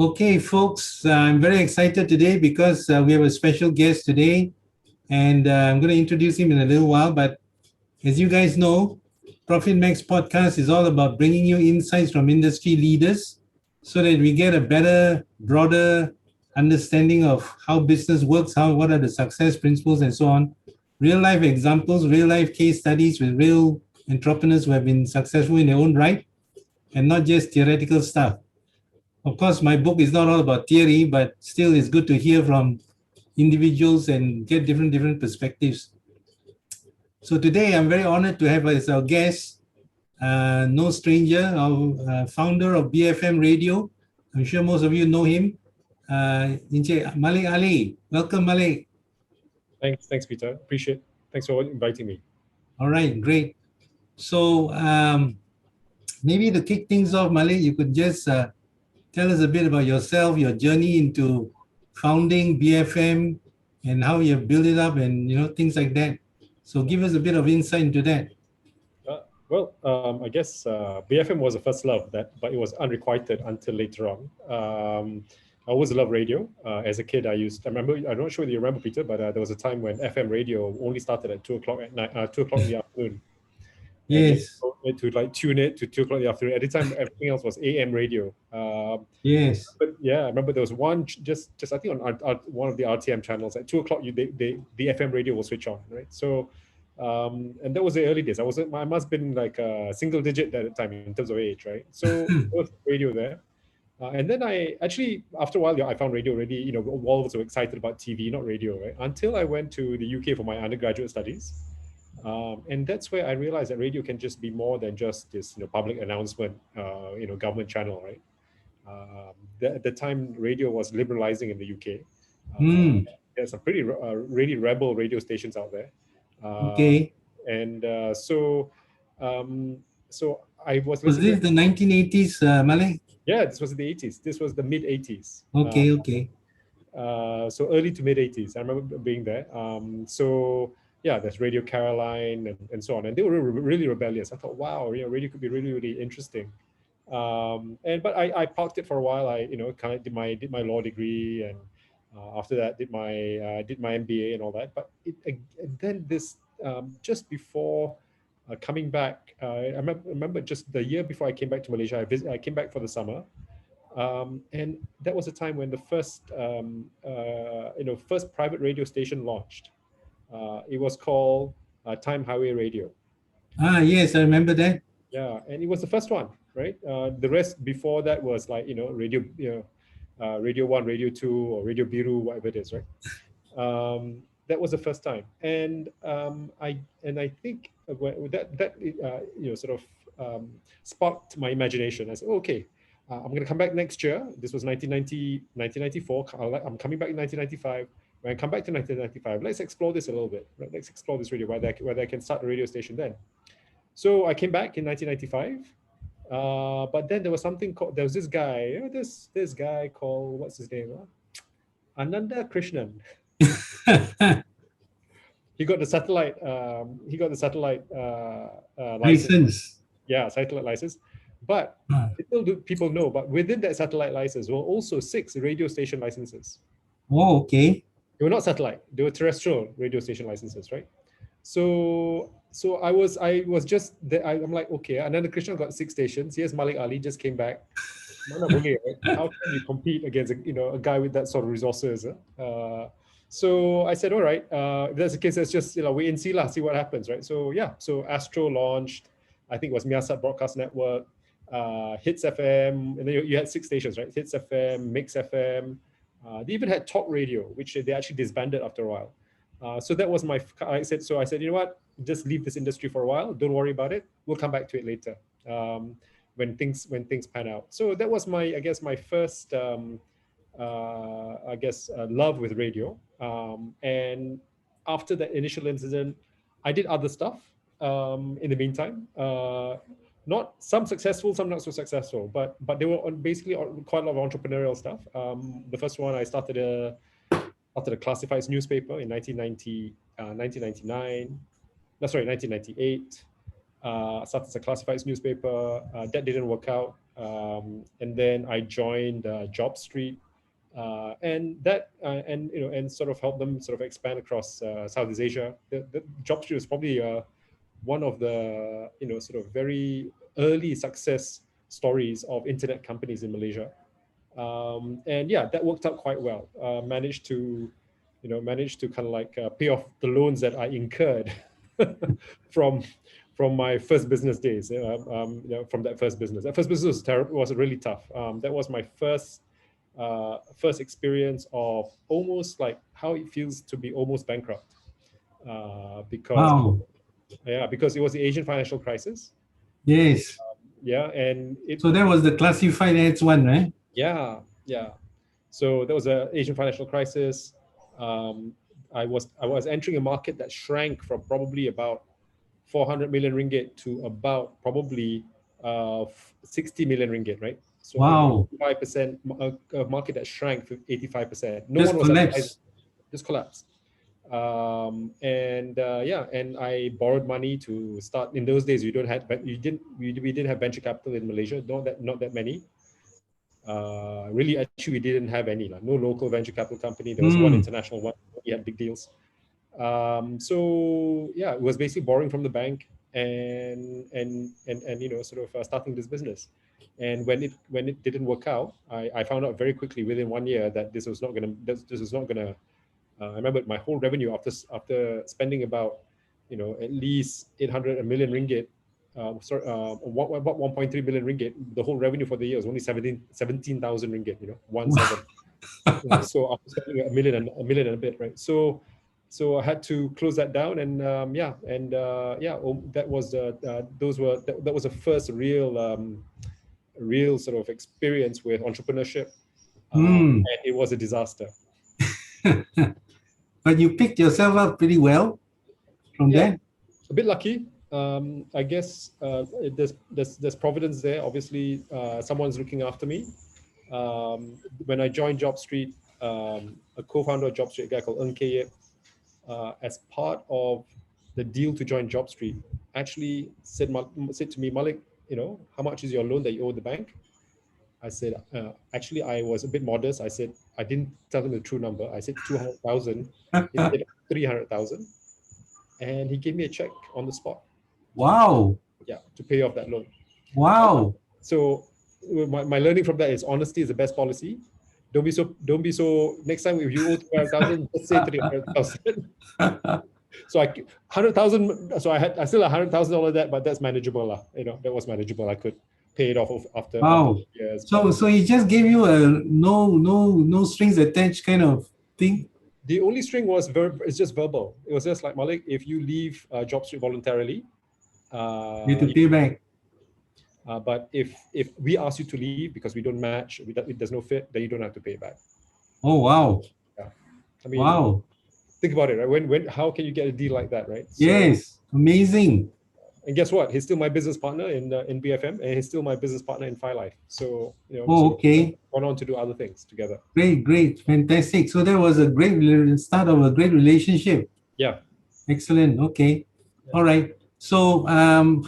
Okay, folks, I'm very excited today because we have a special guest today, and I'm going to introduce him in a little while. But as you guys know, ProfitMAX podcast is all about bringing you insights from industry leaders so that we get a better, broader understanding of how business works, what are the success principles, and so on. Real life examples, real life case studies with real entrepreneurs who have been successful in their own right, and not just theoretical stuff. Of course, my book is not all about theory, but still it's good to hear from individuals and get different perspectives. So today I'm very honored to have as our guest, no stranger, our founder of BFM Radio. I'm sure most of you know him, Malik Ali. Welcome, Malik. Thanks, Peter. Appreciate. Thanks for inviting me. All right, great. So maybe to kick things off, Malik, you could just tell us a bit about yourself, your journey into founding BFM, and how you built it up, and things like that. So give us a bit of insight into that. I guess BFM was the first love, but it was unrequited until later on. I always loved radio. As a kid, I'm not sure whether you remember, Peter, but there was a time when FM radio only started at 2 o'clock at night, 2 o'clock in the afternoon. Yes. And to tune it to 2 o'clock in the afternoon. At the time, everything else was AM radio. Yes. But yeah, I remember there was one just I think on one of the RTM channels at 2 o'clock. The FM radio will switch on, right? So, and that was the early days. I must have been like a single digit at the time in terms of age, right? So there was radio there. And then I actually, after a while, I found radio already, all was so excited about TV, not radio, right? Until I went to the UK for my undergraduate studies. And that's where I realized that radio can just be more than just this, public announcement, government channel, right? At the time, radio was liberalizing in the UK. There's some pretty really rebel radio stations out there. Okay. And so I was Was this the 1980s, Malik? Yeah, this was the 80s. This was the mid 80s. Okay. So early to mid 80s. I remember being there. So yeah, there's Radio Caroline and so on. And they were really rebellious. I thought, wow, radio could be really, really interesting. But I parked it for a while. I kind of did my law degree, and after that did my MBA and all that. But then this just before coming back, I remember just the year before I came back to Malaysia, I came back for the summer, and that was a time when the first first private radio station launched. It was called Time Highway Radio. Yes, I remember that. Yeah, and it was the first one, right? The rest before that was like radio, Radio 1, Radio 2, or Radio Biru, whatever it is, right? That was the first time, and I think that sort of sparked my imagination. I said, okay, I'm going to come back next year. This was 1994. I'm coming back in 1995. When I come back to 1995, let's explore this a little bit. Right? Let's explore this radio, whether I can start a radio station then. So I came back in 1995, but then there was something called, there was this guy, this guy called, what's his name? Ananda Krishnan. He got the satellite. License. Yeah, satellite license. But little do people know, but within that satellite license were also 6 radio station licenses. Oh, okay. They were not satellite; they were terrestrial radio station licenses, right? So I was just there. I'm like, okay, Ananda Krishnan got 6 stations. Here's Malik Ali just came back. How can you compete against a guy with that sort of resources? So I said, all right, if that's the case, let's just wait and see what happens, right? So yeah, so Astro launched. I think it was Miasat Broadcast Network, Hits FM, and then you had 6 stations, right? Hits FM, Mix FM. They even had Talk Radio, which they actually disbanded after a while. So that was I said, you know what? Just leave this industry for a while. Don't worry about it. We'll come back to it later when things pan out. So that was my first love with radio. And after that initial incident, I did other stuff in the meantime. Not some successful, some not so successful, but they were basically quite a lot of entrepreneurial stuff. The first one, I started a classifieds newspaper in 1998. Started as a classifieds newspaper. That didn't work out. And then I joined Job Street, and sort of help them sort of expand across Southeast Asia. The Job Street was probably one of the sort of very early success stories of internet companies in Malaysia. And yeah, that worked out quite well. Managed to kind of like pay off the loans that I incurred from from my first business days. From that first business. That first business was terrible. Was really tough. That was my first experience of almost like how it feels to be almost bankrupt. Because Wow. because it was the Asian financial crisis. Yes. Yeah, and it So that was the classified ads one, right? yeah. So there was a Asian financial crisis. Um, I was entering a market that shrank from probably about 400 million ringgit to about probably 60 million ringgit, right? So about Wow. 5% a market that shrank to 85%. No one Just was advertising, collapse. just collapsed. And I borrowed money to start. In those days, we didn't have venture capital in Malaysia, not that many. Really, actually, we didn't have any, like, no local venture capital company. There was one Hmm. international one. We had big deals. So yeah, it was basically borrowing from the bank and sort of starting this business. And when it didn't work out, I found out very quickly within 1 year that this was not gonna. I remember my whole revenue after spending about at least 800 million ringgit. About 1.3 billion ringgit. The whole revenue for the year was only 17,000 ringgit. 17. So after spending a million and a bit, right? So I had to close that down, and that was that was the first real sort of experience with entrepreneurship, Hmm. and it was a disaster. But you picked yourself up pretty well from Yeah, that. a bit lucky. I guess there's providence there. Obviously, someone's looking after me. When I joined Job Street, a co-founder of Job Street, a guy called Ng K Yip, as part of the deal to join Job Street, actually said to me, Malik, how much is your loan that you owe the bank? I said, actually, I was a bit modest. I said, I didn't tell him the true number. I said 200,000 instead of 300,000. And he gave me a check on the spot. Wow. Yeah, to pay off that loan. Wow. So my learning from that is honesty is the best policy. Don't be so next time if you owe 300,000, just say 300,000. So 100,000. So I still $100,000 debt, but that's manageable lah. That was manageable. I could pay it off after Wow. years. So he just gave you a no strings attached kind of thing. The only string was it's just verbal. It was just like, Malik, if you leave Job Street voluntarily, You have to pay back. but if we ask you to leave because we don't match, there's no fit, then you don't have to pay back. Oh wow. Yeah, I mean, Wow. think about it, right? When how can you get a deal like that, right? So, Yes. Amazing. and guess what? He's still my business partner in BFM, and he's still my business partner in FiLife. So Oh, okay. gone on to do other things together. Great. Fantastic. So that was a great start of a great relationship. Yeah, Excellent. Okay. All right. So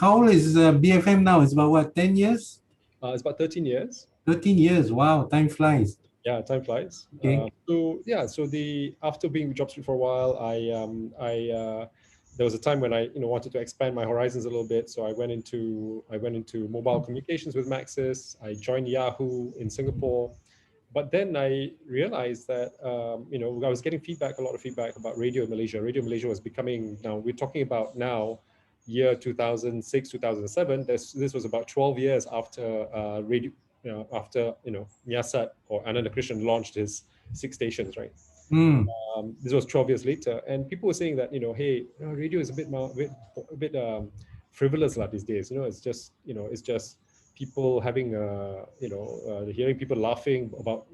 how old is BFM now? It's about what, 10 years? it's about 13 years. 13 years. Wow. Time flies. Yeah, time flies. Okay. So after being with Job Street for a while, there was a time when I wanted to expand my horizons a little bit. So I went into mobile communications with Maxis. I joined Yahoo in Singapore, but then I realized that I was getting a lot of feedback about radio in Malaysia. Radio in Malaysia was becoming, now we're talking about year 2006, 2007. This was about 12 years after radio. After Nyasat or Ananda Krishnan launched his 6 stations, right? Mm. This was 12 years later, and people were saying that hey, radio is a bit frivolous these days. It's just people having hearing people laughing about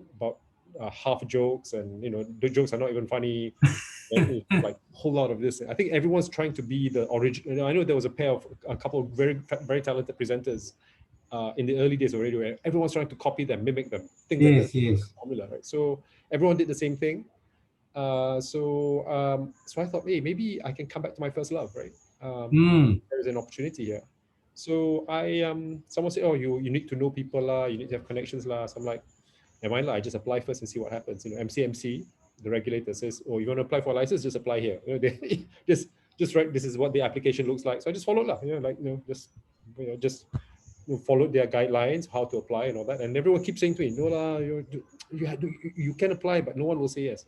half jokes, and the jokes are not even funny. And like a whole lot of this. I think everyone's trying to be the original. I know there was a couple of very very talented presenters in the early days of radio. Everyone's trying to copy them, mimic them, think that that's the formula, right? So everyone did the same thing. So I thought, hey, maybe I can come back to my first love, right? There is an opportunity here. So someone said, oh, you need to know people lah, you need to have connections lah. So I'm like, never mind lah, I just apply first and see what happens. MCMC, the regulator says, oh, you want to apply for a license, just apply here. They just write, this is what the application looks like. So I just followed lah, just followed their guidelines, how to apply and all that. And everyone keeps saying to me, no lah, you can apply, but no one will say yes.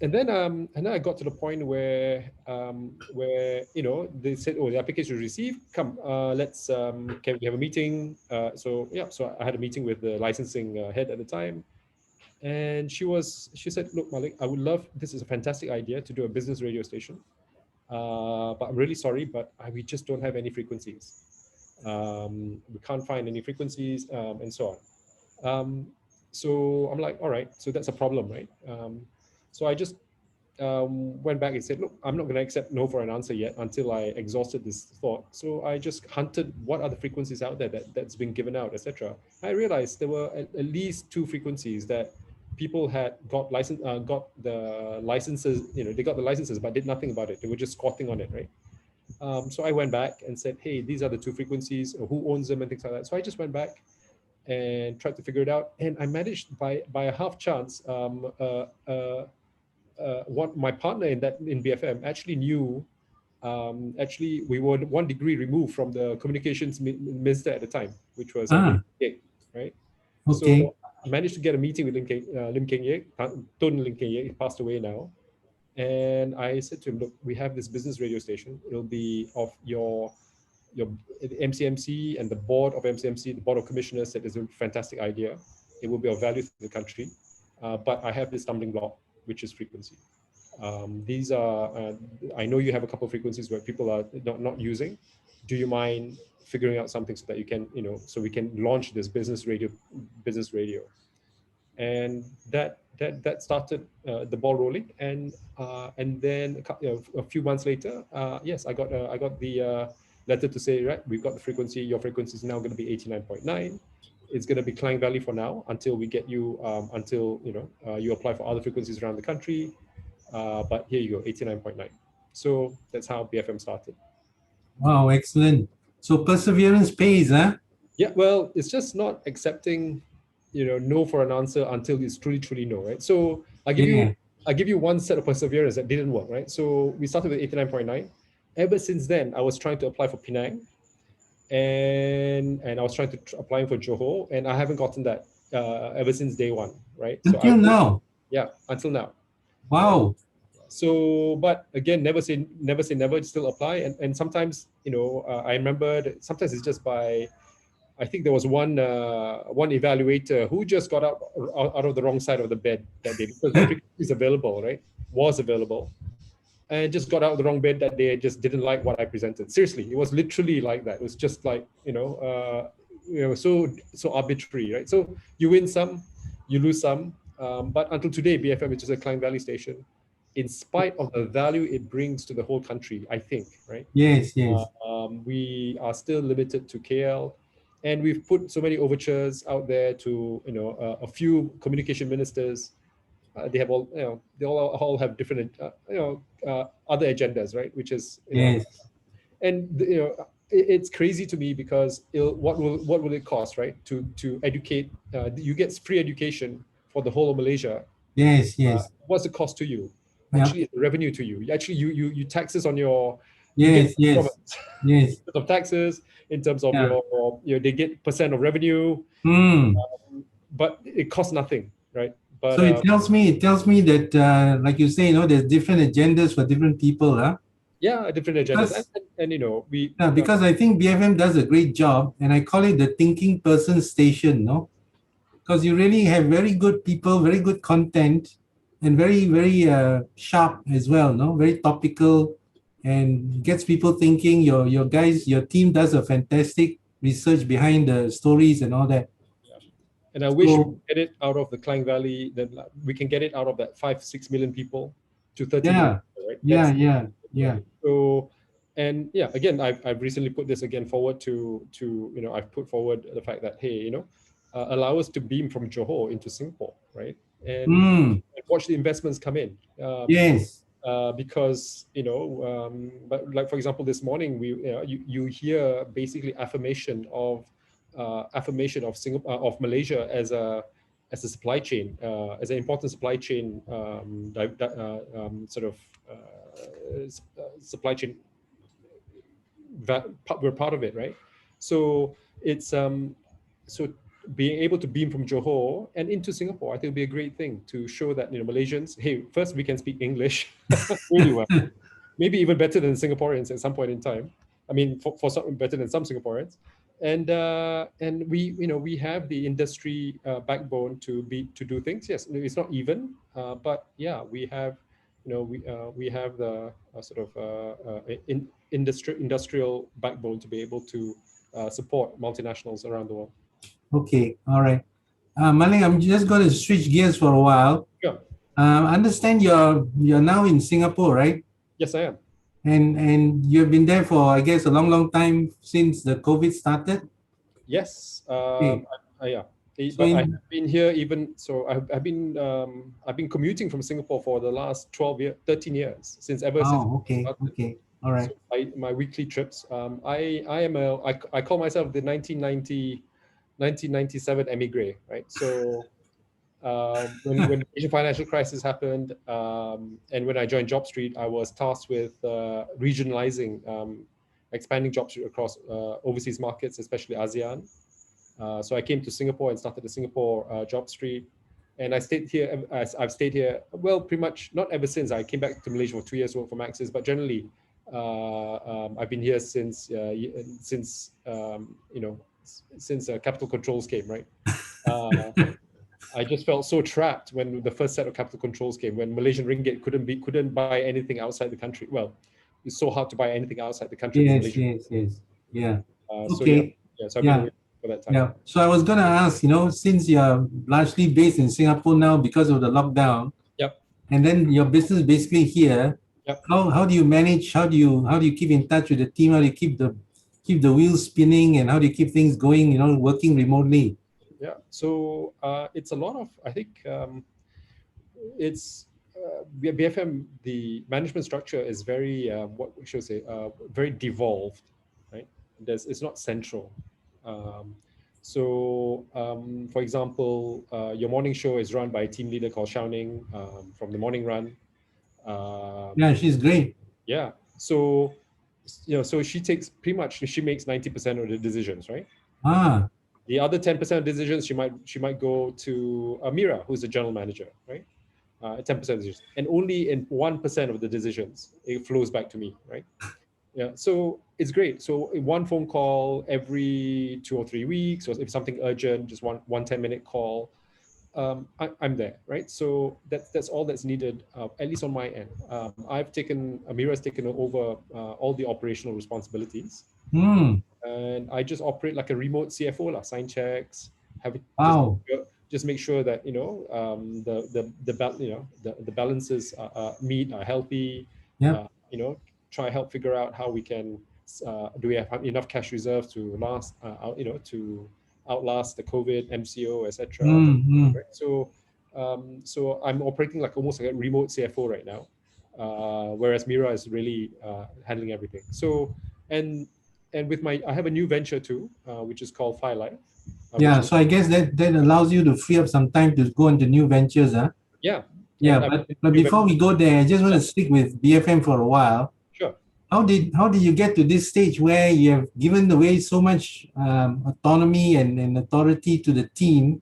And then I got to the point where they said, oh, the application is received. Come, let's can we have a meeting? So I had a meeting with the licensing head at the time, and she said, look, Malik, I would love, this is a fantastic idea to do a business radio station, but I'm really sorry, but we just don't have any frequencies. We can't find any frequencies, and so on. So I'm like, all right, so that's a problem, right? So I just went back and said, look, I'm not going to accept no for an answer yet until I exhausted this thought. So I just hunted what are the frequencies out there that's been given out, etc. I realized there were at least 2 frequencies that people had got the licenses, they got the licenses, but did nothing about it. They were just squatting on it, right? So I went back and said, hey, these are the 2 frequencies, who owns them and things like that. So I just went back and tried to figure it out. And I managed by a half chance, what my partner in BFM actually knew. Actually, we were 1 degree removed from the communications minister at the time, which was Lim Keng Yek, right? Okay. So I managed to get a meeting with Lim Keng Yek, Tun Lim Keng Yek, he passed away now. And I said to him, look, we have this business radio station. It'll be of your MCMC and the board of MCMC, the board of commissioners said it's a fantastic idea. It will be of value to the country. But I have this stumbling block, which is frequency. These are, I know you have a couple of frequencies where people are not using. Do you mind figuring out something so that you can, so we can launch this business radio. And that started the ball rolling. And then a few months later, yes, I got the letter to say, right, we've got the frequency. Your frequency is now going to be 89.9. It's going to be Klang Valley for now until we get you, you apply for other frequencies around the country. But here you go, 89.9. So that's how BFM started. Wow, excellent. So perseverance pays, huh? Yeah, well, it's just not accepting, no for an answer until it's truly no, right? So I give you one set of perseverance that didn't work, right? So we started with 89.9. Ever since then, I was trying to apply for Penang, and I was trying to apply for Johor, and I haven't gotten that ever since day one, right? Until now. Yeah, until now. Wow. So, but again, never say never, still apply. And sometimes, I remember that sometimes it's just by, I think there was one evaluator who just got out of the wrong side of the bed that day, because the frequency is available, right? Was available. And just got out of the wrong bed that day, just didn't like what I presented. Seriously, it was literally like that. It was just like, so arbitrary, right? So you win some, you lose some. But until today, BFM is just a Klang Valley station, in spite of the value it brings to the whole country, I think, right? Yes. We are still limited to KL, and we've put so many overtures out there to, a few communication ministers. They have all, they all have different, other agendas, right? Which is, Yes. And it's crazy to me because what will it cost, right? To educate, you get free education for the whole of Malaysia. Yes. What's the cost to you? Actually, it's revenue to you. Actually, you taxes on your yes. In terms of taxes, in terms of your they get percent of revenue, but it costs nothing, right? But so it tells me that like you say, there's different agendas for different people, huh? Yeah, different agendas, and we. Because I think BFM does a great job, and I call it the thinking person station, no? Because you really have very good people, very good content, and very, very sharp as well, no? Very topical, and gets people thinking. Your team does a fantastic research behind the stories and all that. Yeah. And I wish we could get it out of the Klang Valley, that we can get it out of that 5-6 million people to 30 million, right? Yeah. So, and again, I've recently put this again forward to I've put forward the fact that, hey, allow us to beam from Johor into Singapore, right? And watch the investments come in. Yes. because but like for example, this morning you hear basically affirmation of Singapore, of Malaysia as a supply chain, as an important supply chain, supply chain. We're part of it, right? So it's so being able to beam from Johor and into Singapore, I think it'll be a great thing to show that Malaysians, hey, first we can speak English really well, maybe even better than Singaporeans at some point in time. I mean, for some better than some Singaporeans, and we have the industry backbone to do things. Yes, it's not even, but yeah, we have we have the industrial backbone to be able to support multinationals around the world. Okay, all right. Malik, I'm just going to switch gears for a while. Sure. I understand you're now in Singapore, right? Yes, I am. And you've been there for, I guess, a long time since the COVID started. Yes. Okay. Yeah. So But I have been here even so. I've been commuting from Singapore for the last 13 years since oh, I okay, started. okay, all right. So my weekly trips. I call myself the 1997 emigre, right? So when the Asian financial crisis happened, and when I joined JobStreet, I was tasked with regionalizing, expanding JobStreet across overseas markets, especially ASEAN. So I came to Singapore and started the Singapore JobStreet, and I stayed here. I've stayed here, well, pretty much not ever since. I came back to Malaysia for 2 years to work for Max's, but generally, I've been here since capital controls came, right? I just felt so trapped when the first set of capital controls came, when Malaysian ringgit couldn't buy anything outside the country. Well, it's so hard to buy anything outside the country with Yes, Malaysian. yes, yes. Yeah. So yeah, Okay. so I've been Yeah. away for that time. Yeah. So I was going to ask, since you're largely based in Singapore now because of the lockdown, Yep. and then your business basically here, Yep. how do you manage? How do you keep in touch with the team? How do you keep the wheels spinning, and how do you keep things going? Working remotely. Yeah. So it's a lot of, I think, it's BFM. The management structure is very what should I say? Very devolved, right? It's not central. Um, for example, your morning show is run by a team leader called Xiaoning from the Morning Run. Yeah, she's great. Yeah. So she takes pretty much, she makes 90% of the decisions, right? Ah, The other 10% of decisions, she might go to Amira, who's the general manager, right? 10% of decisions, and only in 1% of the decisions it flows back to me, right? Yeah, so it's great. So one phone call every 2 or 3 weeks, or if something urgent, just one 10-minute call. I'm there, right? So that's all that's needed, at least on my end. Amira's taken over all the operational responsibilities, hmm. and I just operate like a remote CFO, lah. Sign checks, have it Wow. just make sure that the balances meet, are healthy. Yeah. Try help figure out how we can do we have enough cash reserves to outlast the COVID, MCO, etc. Mm-hmm. Right? So I'm operating like almost like a remote CFO right now, whereas Mira is really handling everything. So and with I have a new venture too, which is called Firelight. Yeah. So I guess that allows you to free up some time to go into new ventures, huh? Yeah, Yeah. and But before we go there, I just want to stick with BFM for a while. sure. How did you get to this stage where you have given away so much autonomy and authority to the team,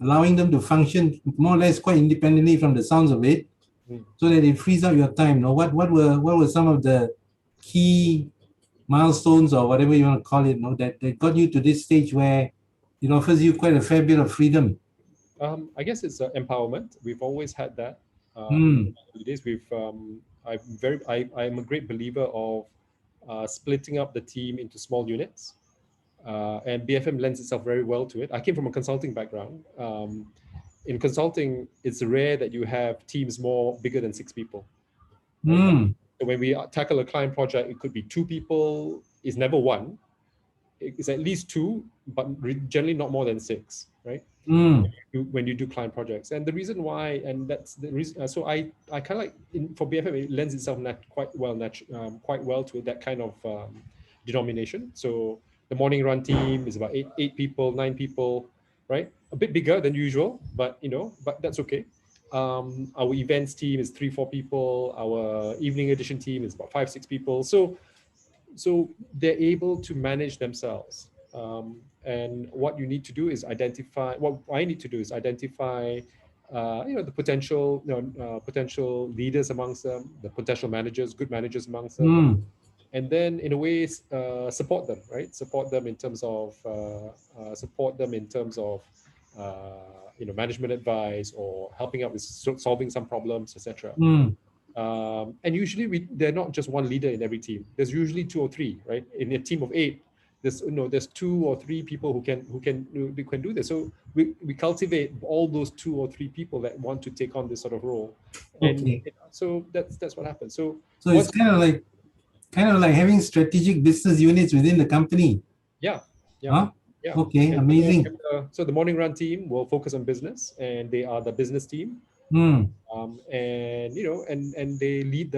allowing them to function more or less quite independently from the sounds of it, so that it frees up your time? What were some of the key milestones or whatever you want to call it, that got you to this stage where it offers you quite a fair bit of freedom? I guess it's empowerment. We've always had that. Hmm. Days I'm a great believer of splitting up the team into small units, and BFM lends itself very well to it. I came from a consulting background. In consulting, it's rare that you have teams more bigger than 6 people. Right? Hmm. So when we tackle a client project, it could be 2 people. It's never one. it's at least two, but generally not more than six, right? Mm. When you do client projects. And the reason why, and that's the reason, so I kind of like for BFM, it lends itself quite well to that kind of denomination. So the morning run team is about eight people, 9 people, right? A bit bigger than usual, but but that's okay. Our events team is 3-4 people. Our evening edition team is about 5-6 people. So they're able to manage themselves. And what you need to do is identify. What I need to do is identify, the potential leaders amongst them, the potential managers, good managers amongst them, Mm. and then in a way support them, right? Support them in terms of management advice or helping out with solving some problems, etc. Mm. And usually they're not just one leader in every team. There's usually 2 or 3, right? In a team of 8, there's 2 or 3 people who can do this. So we cultivate all those 2 or 3 people that want to take on this sort of role, and Okay. so that's what happens. So So it's once, kind of like having strategic business units within the company. yeah, yeah, Huh? yeah. Okay, And amazing. so the morning run team will focus on business, and they are the business team. Mm. And they lead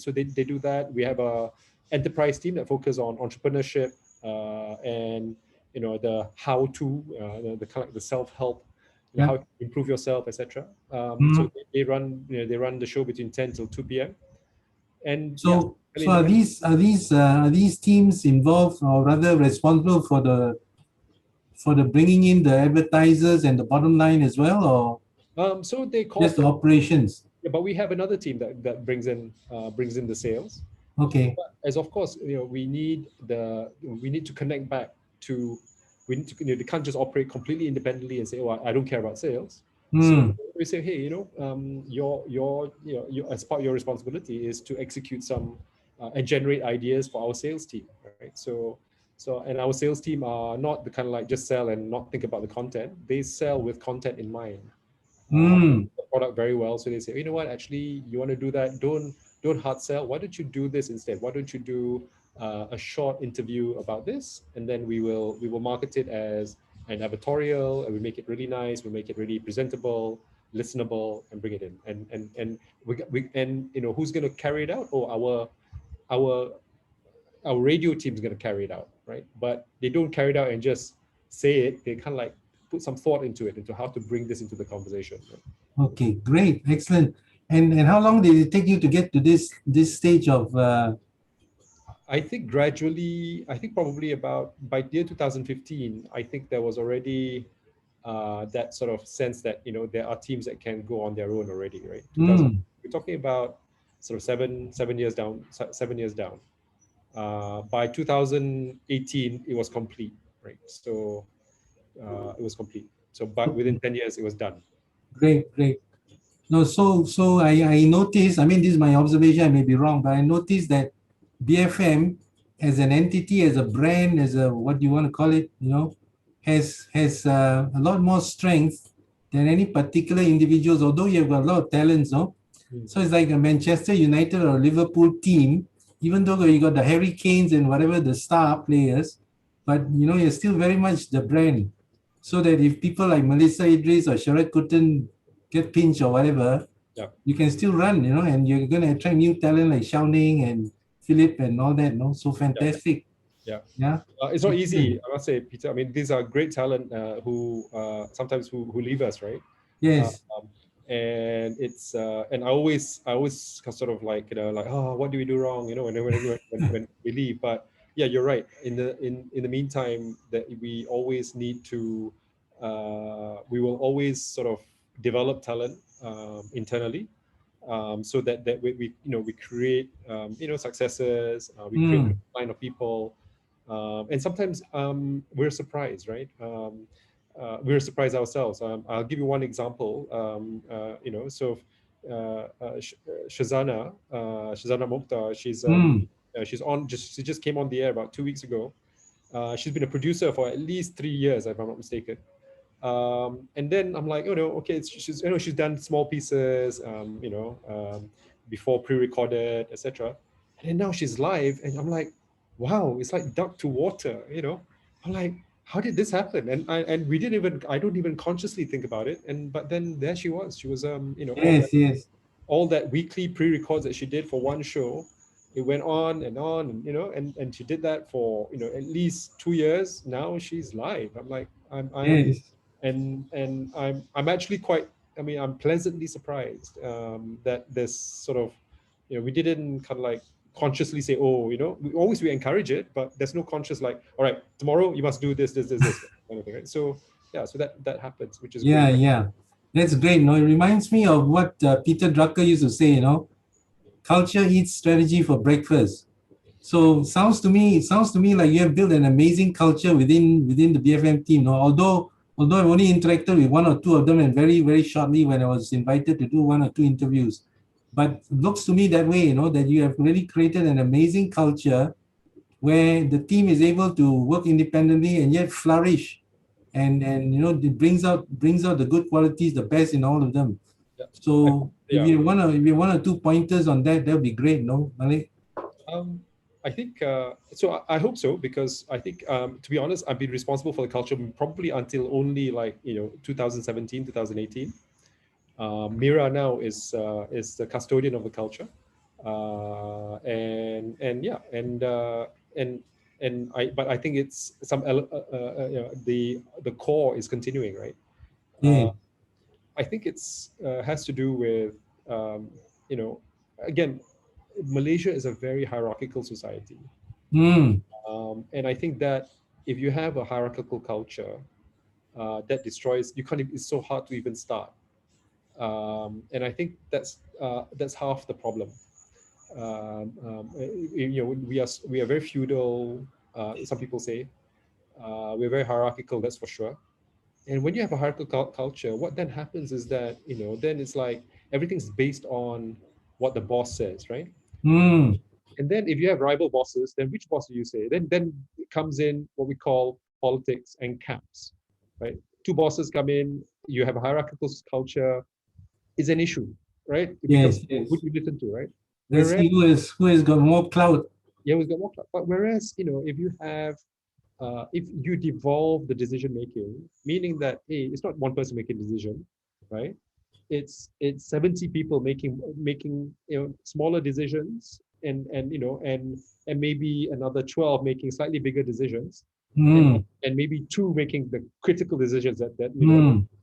so they do that. We have a enterprise team that focus on entrepreneurship, and the how to the kind of the self-help, Yeah. how to improve yourself, etc. So Mm. they run the show between 10 till 2 p.m. And yeah, So I so mean, are these teams involved or rather responsible for the bringing in the advertisers and the bottom line as well, or so they just the cooperate. operations? Yeah, but we have another team that brings in the sales. Okay. As of course, we need to connect back to, we need to, they can't just operate completely independently and say, oh, I don't care about sales. So Mm. we say, hey, as part of your responsibility is to execute some and generate ideas for our sales team, right? And our sales team are not the kind of like just sell and not think about the content. They sell with content in mind. Mm. The product very well. So they say, you know what, actually, you want to do that? Don't hard sell. Why don't you do this instead? Why don't you do a short interview about this, and then we will market it as an advertorial, and we make it really nice. We make it really presentable, listenable, and bring it in. And who's going to carry it out? Oh, our our radio team is going to carry it out, right? But they don't carry it out and just say it. They kind of like put some thought into it, into how to bring this into the conversation. Right? Okay, great, excellent. And how long did it take you to get to this stage of I think gradually, I think probably about by year 2015, I think there was already that sort of sense that, there are teams that can go on their own already, right? 2000, mm, we're talking about sort of seven years down, 7 years down. By 2018, it was complete, right? So it was complete. So but within okay, 10 years, it was done. great, great. No, so I noticed, I mean, this is my observation, I may be wrong, but I noticed that BFM as an entity, as a brand, as a what you want to call it, has a lot more strength than any particular individuals, although you have got a lot of talents, no? So Mhm. it's like a Manchester United or Liverpool team, even though you got the Harry Kanes and whatever the star players, but you're still very much the brand. So that if people like Melissa Idris or Sharad Kuttan get pinched or whatever, Yeah. you can still run, and you're going to attract new talent like Shao Ning and Philip and all that, no? So Yeah. fantastic. Yeah. Yeah. It's not Excellent. easy, I must say, Peter. I mean, these are great talent who sometimes who leave us, right? Yes. Um, and it's and I always sort of like, like, oh, what do we do wrong, when we leave. But yeah, you're right. In the meantime, that we always need to we will always sort of develop talent internally, so that we create successes, we create Mm, a line of people, and sometimes we're surprised, right? We're surprised ourselves. I'll give you one example. So Shazana Mokhtar, mm, she just came on the air about 2 weeks ago. She's been a producer for at least 3 years, if I'm not mistaken. And then I'm like, okay, she's done small pieces, before pre-recorded, etc. And then now she's live, and I'm like, wow, it's like duck to water, I'm like, how did this happen? And we didn't even, I don't even consciously think about it. But then there she was. She was, Yes, yes, all that weekly pre-records that she did for one show, it went on and on, and she did that for, at least 2 years. Now she's live. I'm like, I'm yes. and I'm actually quite, I mean, I'm pleasantly surprised, that this sort of, we didn't kind of like consciously say, oh, we encourage it, but there's no conscious like, all right, tomorrow you must do this kind of thing, right? So yeah, so that happens, which is Yeah, great. yeah. That's great. No, it reminds me of what Peter Drucker used to say, culture eats strategy for breakfast. So it sounds to me like you have built an amazing culture within the BFM team. No? Although I've only interacted with one or two of them, and very, very shortly when I was invited to do one or two interviews. But it looks to me that way, that you have really created an amazing culture where the team is able to work independently and yet flourish. And it brings out the good qualities, the best in all of them. Yeah. So Yeah. if you have one or two pointers on that, that would be great, no, Malik? Um, I think so. I hope so, because I think, to be honest, I've been responsible for the culture probably until only, like, 2017, 2018. Mira now is the custodian of the culture, and yeah, and but I think it's the core is continuing, right? Yeah. I think it's has to do with, um, you know again, Malaysia is a very hierarchical society. Mm, And I think that if you have a hierarchical culture, that destroys, you can't, it's so hard to even start. And I think that's half the problem. We are very feudal. Some people say, we're very hierarchical. That's for sure. And when you have a hierarchical culture, what then happens is that, then it's like everything's based on what the boss says, right? mm, And then if you have rival bosses, then which boss do you say? Then it comes in what we call politics and camps, right? Two bosses come in, you have a hierarchical culture, is an issue, right? It becomes, yes, who yes. do you listen to, right? Let's Whereas, see who has got more clout. yeah, we've got more, but whereas, if you have, if you devolve the decision making, meaning that, hey, it's not one person making decision, right? It's 70 people making smaller decisions, and maybe another 12 making slightly bigger decisions, and Mm, and maybe two making the critical decisions mm, then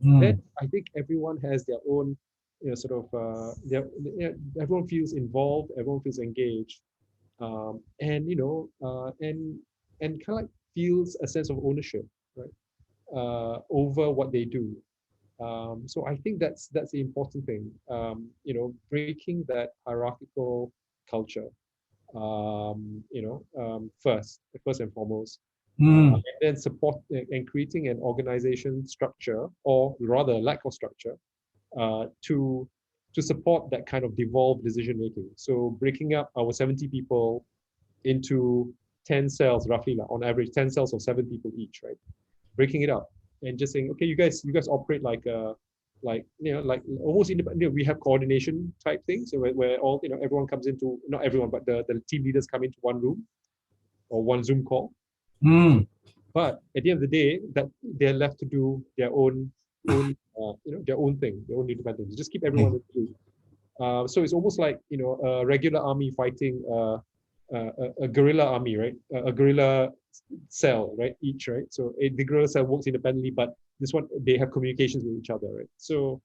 mm, I think everyone has their own, sort of, everyone feels involved, everyone feels engaged, and kind of like feels a sense of ownership, right, over what they do. So I think that's the important thing. Breaking that hierarchical culture, first and foremost, mm, and then support and creating an organization structure, or rather lack of structure, to support that kind of devolved decision making. So breaking up our 70 people into 10 cells, roughly, like, on average, 10 cells of 7 people each, right? Breaking it up and just saying, okay, you guys operate like a, like almost independent. We have coordination type things, so where all, everyone comes into, not everyone, but the team leaders come into one room or one Zoom call. mm. But at the end of the day, that they're left to do their own their own thing, their own independent things. Just keep everyone Okay. in the loop. So it's almost like, a regular army fighting a guerrilla army, right? A guerrilla cell, right? Each, right? So the guerrilla cell works independently, but this one, they have communications with each other, right? So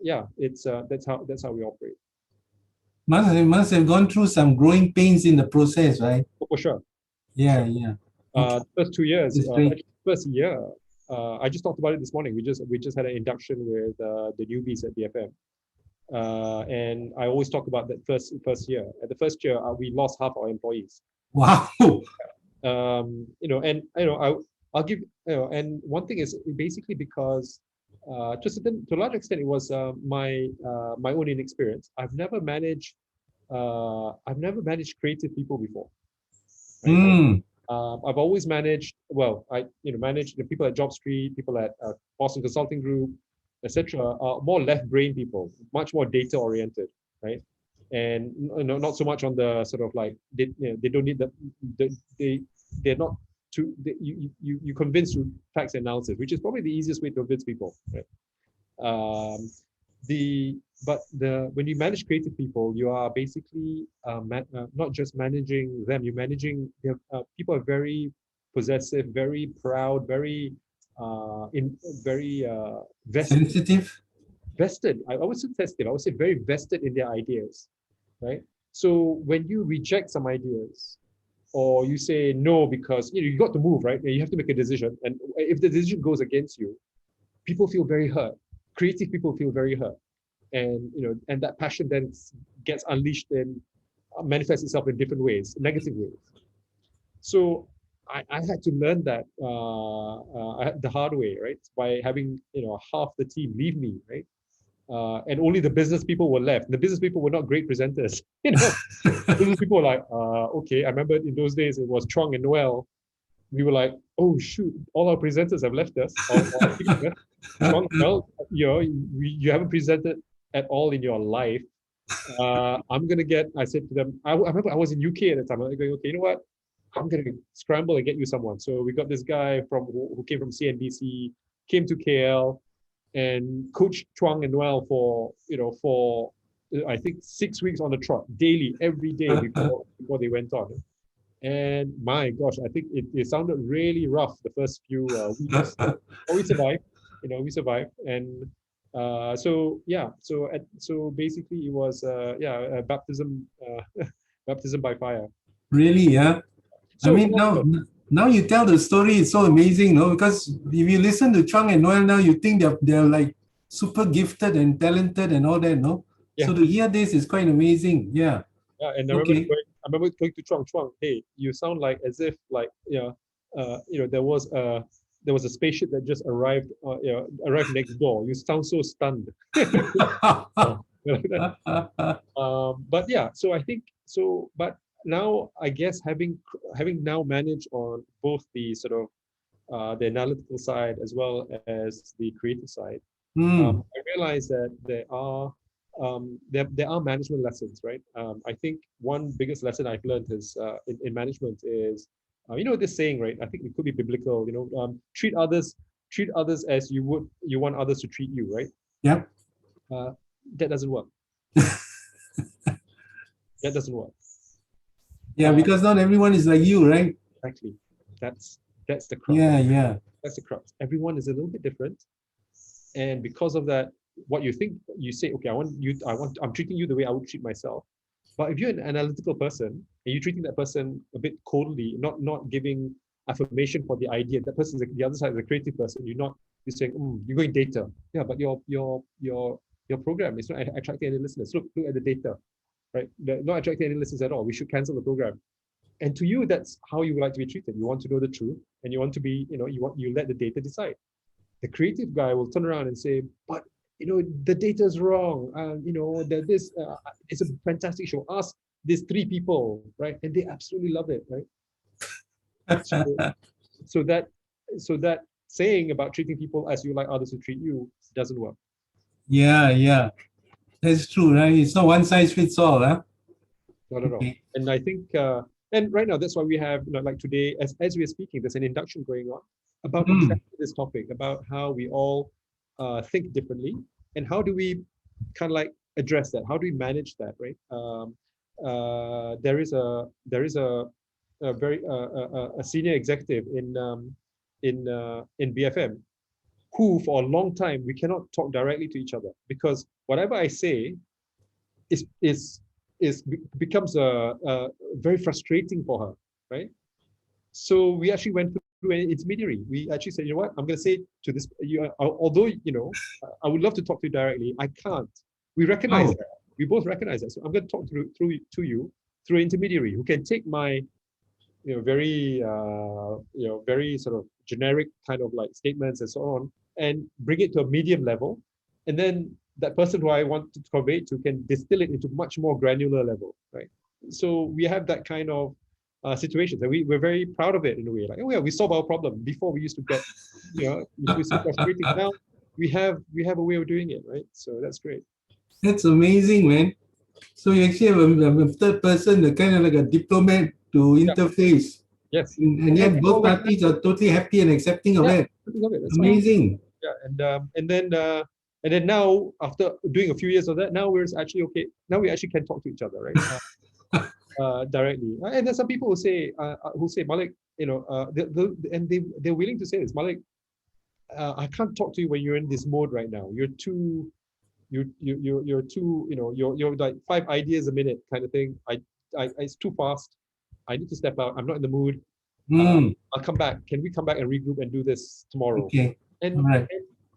yeah, it's that's how we operate. Must have gone through some growing pains in the process, right? For sure, for Yeah, sure. yeah. Okay, First 2 years, that's great. actually, first year, I just talked about it this morning. We just had an induction with the newbies at BFM, and I always talk about that first year. At the first year, we lost half our employees. Wow. And I'll give, and one thing is basically because, to a large extent, it was my own inexperience. I've never managed creative people before, right? Mm, I've always managed, well, managed the people at Job Street, people at Boston Consulting Group, etc. More left brain people, much more data oriented, right? and not so much on the sort of like they don't need they're not to you convince through facts and analysis, which is probably the easiest way to convince people, right? Um, the but the when you manage creative people, you are basically not just managing them, you're managing their, people are very possessive, very proud, very in very vested. Sensitive. Vested. I would say sensitive. I would say very vested in their ideas, right? So when you reject some ideas, or you say no because you got to move, right? You have to make a decision, and if the decision goes against you, people feel very hurt. Creative people feel very hurt, and and that passion then gets unleashed and manifests itself in different ways, negative ways. So I had to learn that the hard way, right? By having half the team leave me, right? And only the business people were left. The business people were not great presenters, Business people were like, okay. I remember in those days it was Chuang and Noel. We were like, oh shoot, all our presenters have left us. Chuang, Noel, you haven't presented at all in your life. I said to them, I remember I was in UK at the time. I'm going, okay, you know what? I'm gonna scramble and get you someone. So we got this guy who came from CNBC, came to KL, and coached Chuang and Noel for I think 6 weeks on the trot, daily, every day before they went on. And my gosh, I think it sounded really rough the first few weeks. But we survived, we survived. And so basically it was a baptism baptism by fire. Really, yeah. I So mean, now you tell the story, it's so amazing, no? Because if you listen to Chuang and Noel now, you think they're like super gifted and talented and all that, no? Yeah. So to hear this is quite amazing. Yeah. Yeah, and Okay. I remember going to Chuang. Hey, you sound like as if like there was a spaceship that just arrived next door. You sound so stunned. But yeah, so I think so. But now I guess having now managed on both the sort of the analytical side as well as the creative side, Hmm. I realized that there are management lessons, right? I think one biggest lesson I've learned is in management is this saying, right? I think it could be biblical. Treat others as you want others to treat you, right? Yep. Uh, that doesn't work. That doesn't work. Yeah, because not everyone is like you, right? Exactly. That's the crux. Yeah. That's the crux. Everyone is a little bit different, and because of that, what you think, you say, okay, I'm treating you the way I would treat myself. But if you're an analytical person and you're treating that person a bit coldly, not giving affirmation for the idea, that person's the other side of the creative person. You're saying, you're going data. Yeah, but your program is not attracting any listeners. Look at the data, right? They're not attracting any listeners at all. We should cancel the program. And to you, that's how you would like to be treated. You want to know the truth, and you want to be, you let the data decide. The creative guy will turn around and say, but the data is wrong. That this it's a fantastic show. Ask these 3 people, right? And they absolutely love it, right? So that saying about treating people as you like others to treat you doesn't work. Yeah. That's true, right? It's not one size fits all, huh? Not at all. Okay. And I think, and right now, that's why we have, like today, as we are speaking, there's an induction going on about exactly this topic, about how we all think differently, and how do we kind of like address that? How do we manage that, right? There is a very a senior executive in BFM who, for a long time, we cannot talk directly to each other because whatever I say becomes very frustrating for her, right? So we actually went through an intermediary. We actually said, you know what, I'm going to say to this, although I would love to talk to you directly, I can't. We recognize that. We both recognize that. So I'm going to talk to you through an intermediary who can take my very very sort of generic kind of like statements and so on, and bring it to a medium level, and then that person who I want to convey to can distill it into much more granular level, right? So we have that kind of situations, and we're very proud of it in a way. Like, oh yeah, we solve our problem. Before we used to get, it was so frustrating. Now we have a way of doing it, right? So that's great. That's amazing, man. So you actually have a third person, the kind of like a diplomat to Yeah. interface, Yes. and yet And both always, parties are totally happy and accepting of yeah, it. think of it. That's fine. Amazing. Yeah. And then now, after doing a few years of that, now we're actually okay. Now we actually can talk to each other, right? Directly. And there's some people who say, Malik, they're willing to say this, Malik, I can't talk to you when you're in this mode right now. You're too, you're like 5 ideas a minute kind of thing. It's too fast. I need to step out. I'm not in the mood. Uh, Hmm. I'll come back. Can we come back and regroup and do this tomorrow? Okay. All And right.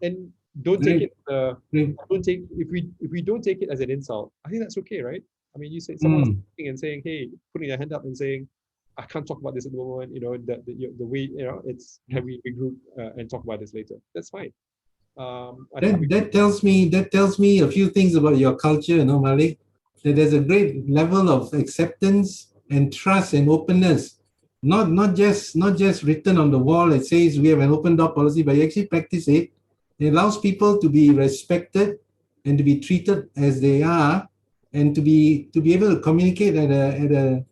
and don't take Great. it. Great. Don't take if we don't take it as an insult. I think that's okay, right? I mean, you say someone's Hmm. and saying, hey, putting their hand up and saying, I can't talk about this at the moment. The way it's can we regroup and talk about this later? That's fine. I think we That tells me a few things about your culture, Malik. That there's a great level of acceptance and trust and openness. Not just written on the wall. It says we have an open door policy, but you actually practice it. It allows people to be respected and to be treated as they are, and to be able to communicate at an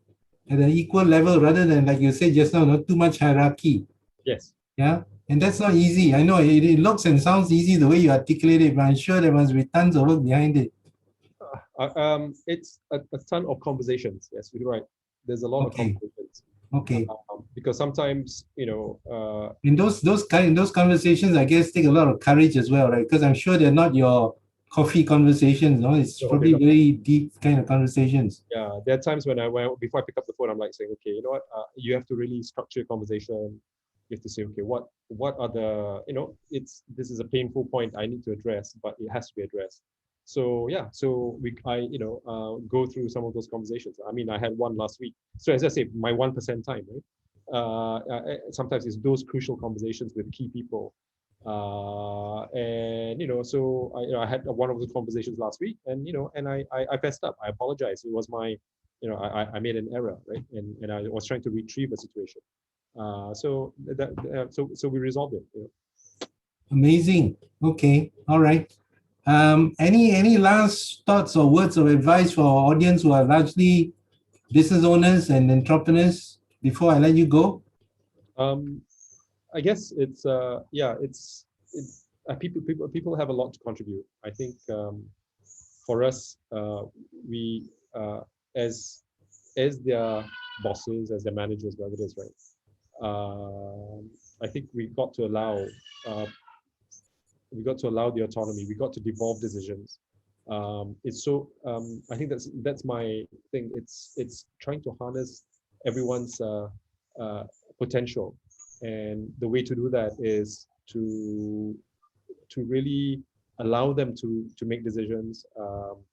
equal level rather than, like you said just now, not too much hierarchy. yes. Yeah. And that's not easy. I know it looks and sounds easy the way you articulate it, but I'm sure there must be tons of work behind it. It's a ton of conversations. Yes, you're right. There's a lot of Okay. conversations Okay. because sometimes And those conversations, I guess, take a lot of courage as well, right? Because I'm sure they're not your coffee conversations, no? It's no, they're probably not. very deep kind of conversations. Yeah, there are times when before I pick up the phone, I'm like saying, okay, you know what? You have to really structure a conversation. You have to say, okay, what are the this is a painful point I need to address, but it has to be addressed. So yeah, so I go through some of those conversations. I mean, I had one last week. So as I say, my 1% time, right? Sometimes it's those crucial conversations with key people. And so I had one of the conversations last week, and I fessed up. I apologized. It was my, I made an error, right? And I was trying to retrieve a situation. So we resolved it. Amazing. Okay. All right. Any last thoughts or words of advice for our audience who are largely business owners and entrepreneurs before I let you go? Um, I guess it's yeah, it's people have a lot to contribute. I think for us, we as their bosses, as their managers, whatever it is, right? I think uh, we got to allow the autonomy. We got to devolve decisions. It's so I think that's my thing. It's trying to harness everyone's uh, potential, and the way to do that is to really allow them to make decisions,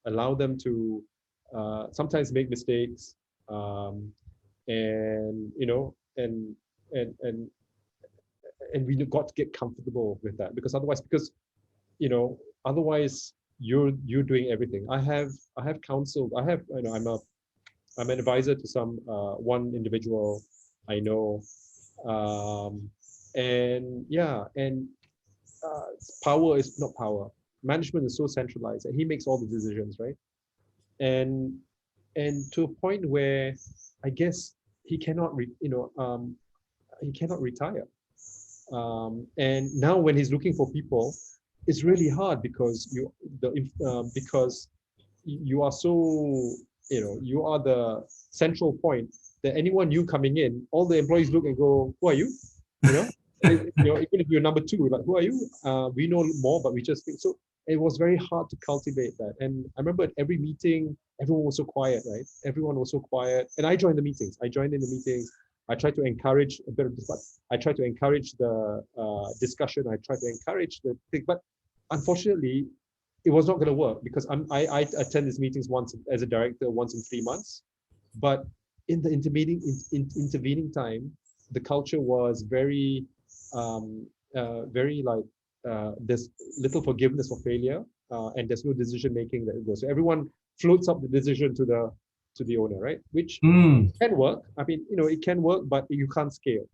allow them to sometimes make mistakes, um, and and and and we got to get comfortable with that because you know otherwise you're doing everything. I have counseled. I'm an advisor to some one individual I know, um, and yeah, and uh, power is not power. Management is so centralized, and he makes all the decisions, right? And to a point where I guess he cannot, he cannot retire. And now when he's looking for people, it's really hard because because you are so you are the central point that anyone new coming in, all the employees look and go, who are you? You know, even if you're number two, like who are you? We know more, but we just think so. It was very hard to cultivate that. And I remember at every meeting, everyone was so quiet, right? Everyone was so quiet. And I joined the meetings. I joined in the meetings. I tried to encourage a bit of this, but I tried to encourage the discussion. I tried to encourage the thing, but unfortunately, it was not going to work because I attend these meetings once as a director once in 3 months, but in the intervening time, the culture was very like there's little forgiveness for failure, and there's no decision making that goes. So everyone floats up the decision to the owner, right? Which Hmm. can work. I mean, it can work, but you can't scale.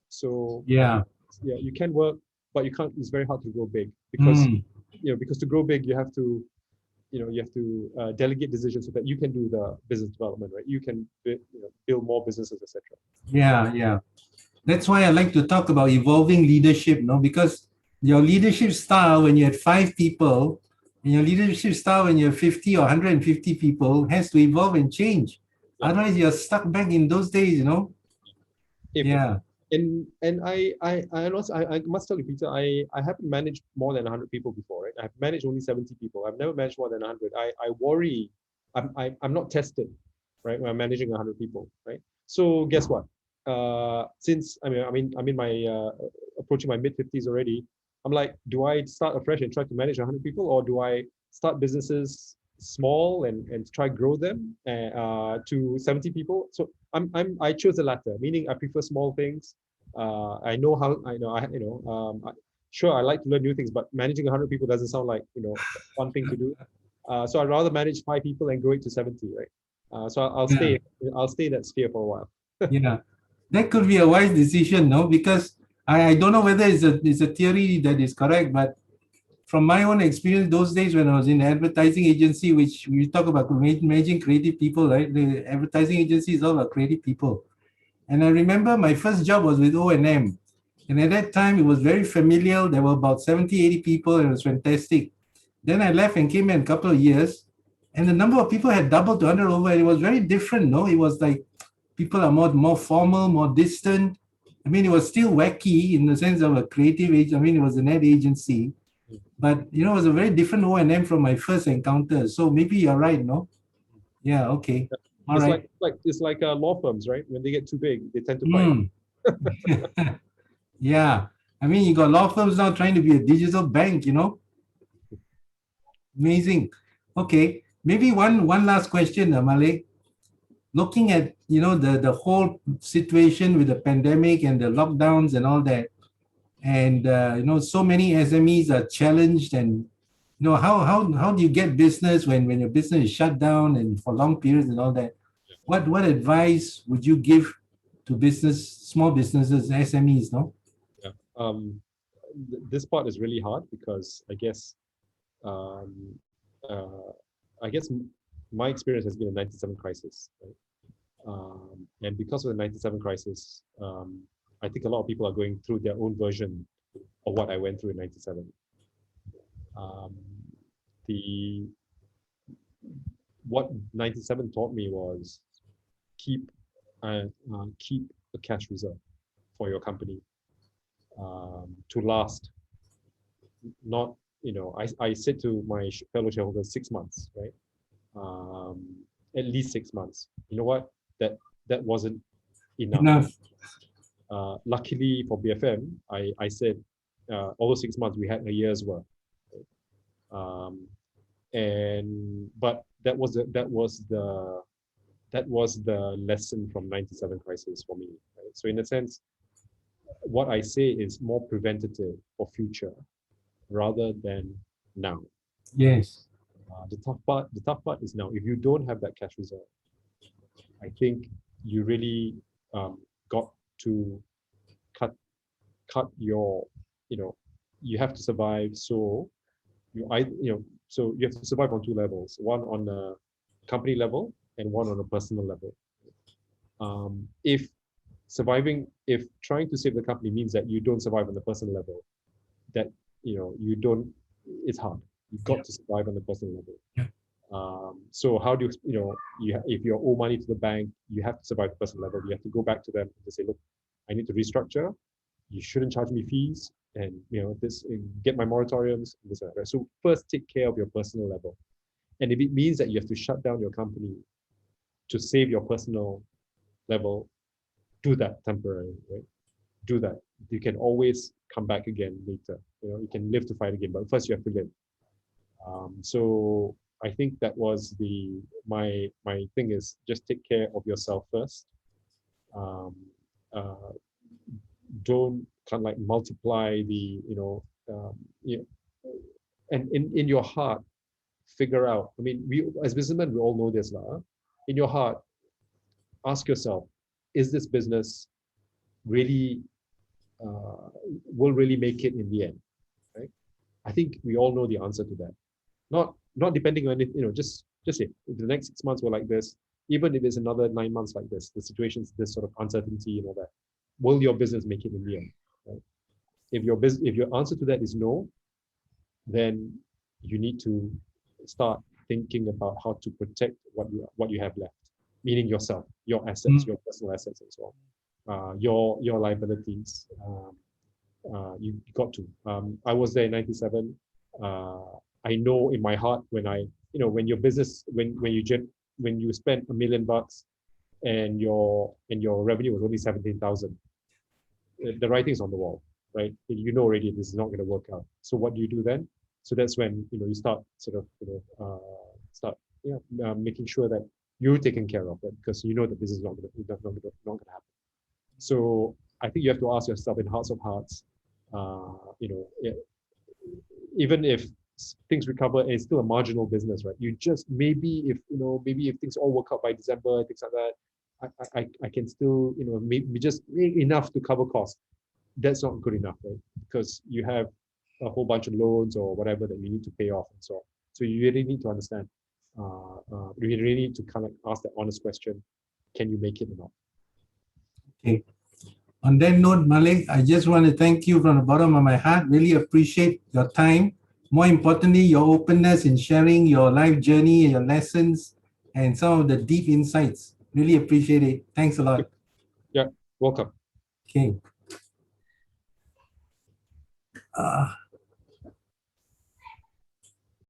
So Yeah. yeah, you can work, but you can't. It's very hard to grow big because Hmm. because to grow big, you have to you have to delegate decisions so that you can do the business development, right? You can build more businesses, etc. Yeah, yeah. That's why I like to talk about evolving leadership, no? Because your leadership style when you had 5 people, and your leadership style when you have 50 or 150 people has to evolve and change. Yeah. Otherwise, you're stuck back in those days, you know? If Yeah. and I must tell you, Peter, I haven't managed more than 100 people before, right? I've managed only 70 people. I've never managed more than 100. I worry. I'm not tested, right? When I'm managing 100 people, right? So guess what? Since I'm in my approaching my mid 50s already. I'm like, do I start afresh and try to manage 100 people, or do I start businesses small and try grow them to 70 people? So I chose the latter, meaning I prefer small things. I know how I know I you know sure, I like to learn new things, but managing 100 people doesn't sound like a fun thing to do. So I'd rather manage 5 people and grow it to 70, right? So Yeah. I'll stay in that sphere for a while. Yeah. That could be a wise decision, no? Because I don't know whether it's a theory that is correct, but from my own experience, those days when I was in advertising agency, which we talk about managing creative people, right? The advertising agency is all about creative people. And I remember my first job was with O&M. And at that time, it was very familiar. There were about 70, 80 people, and it was fantastic. Then I left and came in a couple of years, and the number of people had doubled to 100 over. And it was very different, no? It was like people are more formal, more distant. I mean, it was still wacky in the sense of a creative age. I mean, it was an ad agency, but it was a very different O&M from my first encounter. So maybe you're right, no? Yeah, okay. All It's right. like law firms, right? When they get too big, they tend to fight. Mm. Yeah. I mean, you got law firms now trying to be a digital bank, Amazing. Okay. Maybe one last question, Malay. Looking at, the whole situation with the pandemic and the lockdowns and all that, and so many SMEs are challenged, and how do you get business when your business is shut down and for long periods and all that? What advice would you give to small businesses, SMEs, no? Yeah. This part is really hard because um, uh, I guess my experience has been a 97 crisis, right? And because of the 97 crisis, I think a lot of people are going through their own version of what I went through in 97. Um, the What 97 taught me was keep keep a cash reserve for your company to last. Not, I said to my fellow shareholders 6 months, right? Um, at least 6 months. You know what? That wasn't enough. Enough. Luckily for BFM, I said although 6 months, we had a year's worth. Um, and but that was the lesson from 97 crisis for me. Right? So in a sense, what I say is more preventative for future rather than now. Yes. The tough part is now. If you don't have that cash reserve, I think you really got to cut your, you have to survive. So you have to survive on two levels: one on a company level and one on a personal level. If trying to save the company means that you don't survive on the personal level, that you don't, it's hard. You've Yeah. got to survive on the personal level. Yeah. So how do if you owe money to the bank, you have to survive the personal level. You have to go back to them and say, look, I need to restructure. You shouldn't charge me fees, and this, get my moratoriums, this and that, right? So first take care of your personal level. And if it means that you have to shut down your company to save your personal level, do that temporarily, right? Do that. You can always come back again later. You can live to fight again, but first you have to live. So I think that was my thing is just take care of yourself first. Um, uh, don't kind of like multiply the, you know, and in your heart, figure out. I mean, we as businessmen, we all know this now. In your heart, ask yourself, is this business really uh, will really make it in the end, right? I think we all know the answer to that. Not depending on anything, just say if the next 6 months were like this, even if it's another 9 months like this, the situation's this sort of uncertainty and all that, will your business make it in the end? Right? If your answer to that is no, then you need to start thinking about how to protect what you have left, meaning yourself, your assets, your personal assets, and so on, your liabilities. You got to. I was there in '97. I know in my heart when your business when you spend $1 million and your revenue was only 17,000, the writing's on the wall, right? You know already this is not going to work out. So what do you do then? So that's when you start sort of making sure that you're taken care of, right? Because you know that this is not going to happen. So I think you have to ask yourself in hearts of hearts, even if things recover and it's still a marginal business, right? You just maybe if things all work out by December, things like that, I can still maybe just make enough to cover costs. That's not good enough, right? Because you have a whole bunch of loans or whatever that you need to pay off and so on. So you really need to understand. You really need to kind of ask that honest question: can you make it or not? Okay. On that note, Malik, I just want to thank you from the bottom of my heart. Really appreciate your time. More importantly, your openness in sharing your life journey and your lessons and some of the deep insights. Really appreciate it. Thanks a lot. Yeah, welcome. Okay.